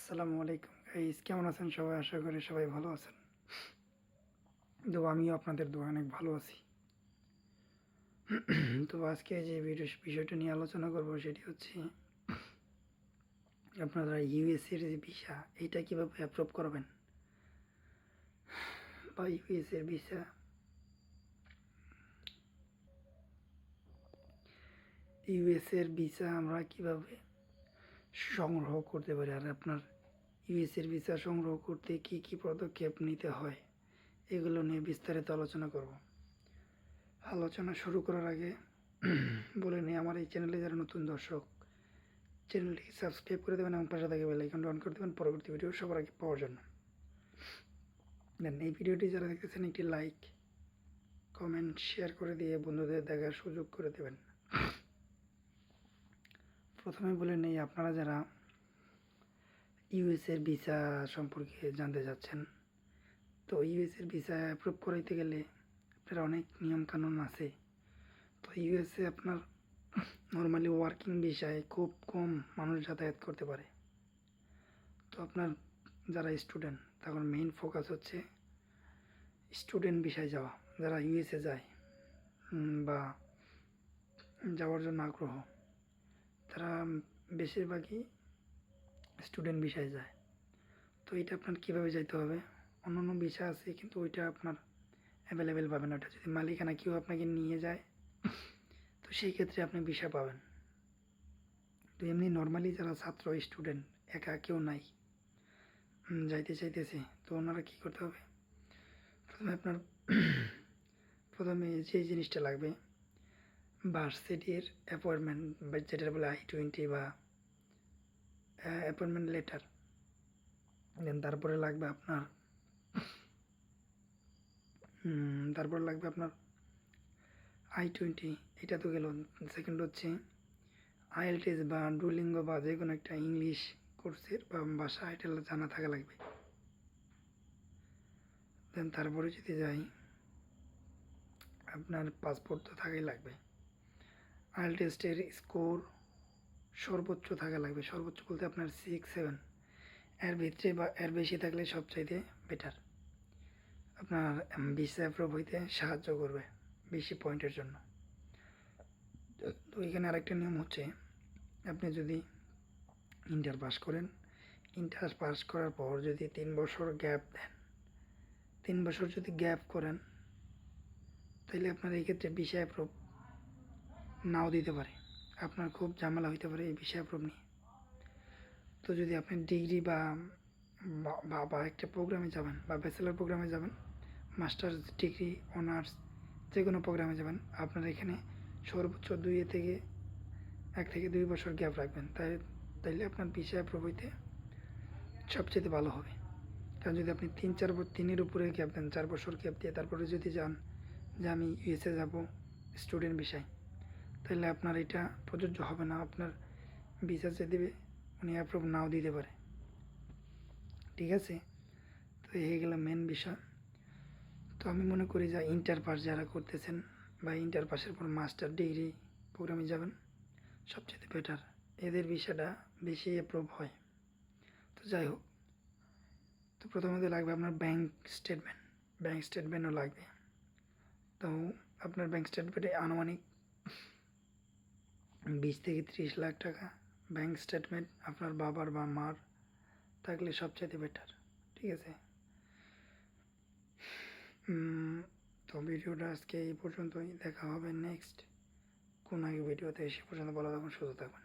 আসসালামু আলাইকুম গাইস, কেমন আছেন সবাই? আশা করি সবাই ভালো আছেন। তো আমিও আপনাদের দোয়া অনেক ভালো আছি। তো আজকে যে বিষয়টা নিয়ে আলোচনা করব সেটি হচ্ছে আপনারা ইউএসএর যে ভিসা এটা কীভাবে অ্যাপ্রুভ করবেন, বা ইউএসএর ভিসা আমরা কিভাবে সংগ্রহ করতে পারি, আর আপনার ইউএসএর ভিসা সংগ্রহ করতে কি কি পদক্ষেপ নিতে হয় এগুলো নিয়ে বিস্তারিত আলোচনা করব। আলোচনা শুরু করার আগে বলে নিই, আমার এই চ্যানেলে যারা নতুন দর্শক, চ্যানেলটিকে সাবস্ক্রাইব করে দেবেন এবং পাশে থাকা বেল আইকনটা অন করে দেবেন পরবর্তী ভিডিও সবার আগে পাওয়ার জন্য। দেন এই ভিডিওটি যারা দেখতেছেন একটি লাইক, কমেন্ট, শেয়ার করে দিয়ে বন্ধুদের দেখার সুযোগ করে দেবেন। প্রথমে বলে নেই, আপনারা যারা ইউএসএর ভিসা সম্পর্কে জানতে চাচ্ছেন, তো ইউএসএর ভিসা অ্যাপ্রুভ করাইতে গেলে আপনার অনেক নিয়মকানুন আছে। তো ইউএসএ আপনার নর্মালি ওয়ার্কিং ভিসায় খুব কম মানুষ যাতায়াত করতে পারে। তো আপনার যারা স্টুডেন্ট, তখন মেইন ফোকাস হচ্ছে স্টুডেন্ট ভিসায় যাওয়া। যারা ইউএসএ যায় বা যাওয়ার জন্য আগ্রহ, তারা বেশিরভাগই স্টুডেন্ট ভিসায় যায়। তো এটা আপনার কীভাবে যাইতে হবে, অন্য ভিসা আছে কিন্তু ওইটা আপনার অ্যাভেলেবেল পাবেন। ওটা যদি মালিকানা কেউ আপনাকে নিয়ে যায় তো সেই ক্ষেত্রে আপনি ভিসা পাবেন। তো এমনি নর্মালি যারা ছাত্র, স্টুডেন্ট, একা কেউ নাই, যাইতে চাইতেছে, তো ওনারা কী করতে হবে, প্রথমে যে জিনিসটা লাগবে, ভার্সিটির অ্যাপয়েন্টমেন্ট, বা যেটা বলে I-20 বা অ্যাপয়েন্টমেন্ট লেটার। দেন তারপরে লাগবে আপনার I-20, এটা তো গেল। সেকেন্ড হচ্ছে IELTS বা ডুওলিঙ্গো বা যে কোনো একটা ইংলিশ কোর্সের বা ভাষা এটা জানা থাকা লাগবে। দেন তারপরে যদি যাই, আপনার পাসপোর্ট তো থাকাই লাগবে। IELTS-এর স্কোর সর্বোচ্চ থাকা লাগবে। সর্বোচ্চ বলতে আপনার 6-7, এর ভিতরে বা এর বেশি থাকলে সবচাইতে বেটার, আপনার ভিসা অ্যাপ্রুভ হইতে সাহায্য করবে বেশি পয়েন্টের জন্য। তো এখানে আরেকটা নিয়ম হচ্ছে, আপনি যদি ইন্টার পাস করেন, ইন্টার পাস করার পর যদি 3 বছর গ্যাপ দেন, 3 বছর যদি গ্যাপ করেন, তাহলে আপনার এই ক্ষেত্রে ভিসা অ্যাপ্রুভ নাও দিতে পারে। আপনার খুব ঝামেলা হইতে পারে এই ভিসা অ্যাপ্রুভ নিয়ে। তো যদি আপনি ডিগ্রি বা একটা প্রোগ্রামে যাবেন, বা ব্যাচেলার প্রোগ্রামে যাবেন, মাস্টার্স ডিগ্রি, অনার্স, যে কোনো প্রোগ্রামে যাবেন, আপনার এখানে সর্বোচ্চ 1 থেকে 2 বছর গ্যাপ রাখবেন। তাইলে আপনার ভিসা অ্যাপ্রুভ হইতে সবচেয়ে ভালো হবে। কারণ যদি আপনি 3-4 উপরে গ্যাপ দেন, 4 বছর গ্যাপ দিয়ে তারপরে যদি যান যে আমি ইউএসএ যাব স্টুডেন্ট ভিসায়, তাহলে আপনার এটা প্রযোজ্য হবে না। আপনার ভিসা যে দেবে উনি অ্যাপ্রুভ নাও দিতে পারে। ঠিক আছে, তো এই গেল মেন বিষয়। তো আমি মনে করি যে ইন্টার পাস যারা করতেছেন বা ইন্টার পাসের পর মাস্টার ডিগ্রি প্রোগ্রামে যাবেন, সবচেয়ে বেটার। এদের ভিসাটা বেশি অ্যাপ্রুভ হয়। তো যাই হোক, তো প্রথমত লাগবে আপনার ব্যাংক স্টেটমেন্টও লাগবে। তো আপনার ব্যাংক স্টেটমেন্টে আনুমানিক 20 থেকে 30 লাখ টাকা ব্যাংক স্টেটমেন্ট আপনার বাবার বা মার থাকলে সবচেয়ে বেটার। ঠিক আছে, তো ভিডিওটা আজকে এই পর্যন্তই। দেখা হবে নেক্সট কোন এক ভিডিওতে। সে পর্যন্ত ভালো থাকুন, সুস্থ থাকুন।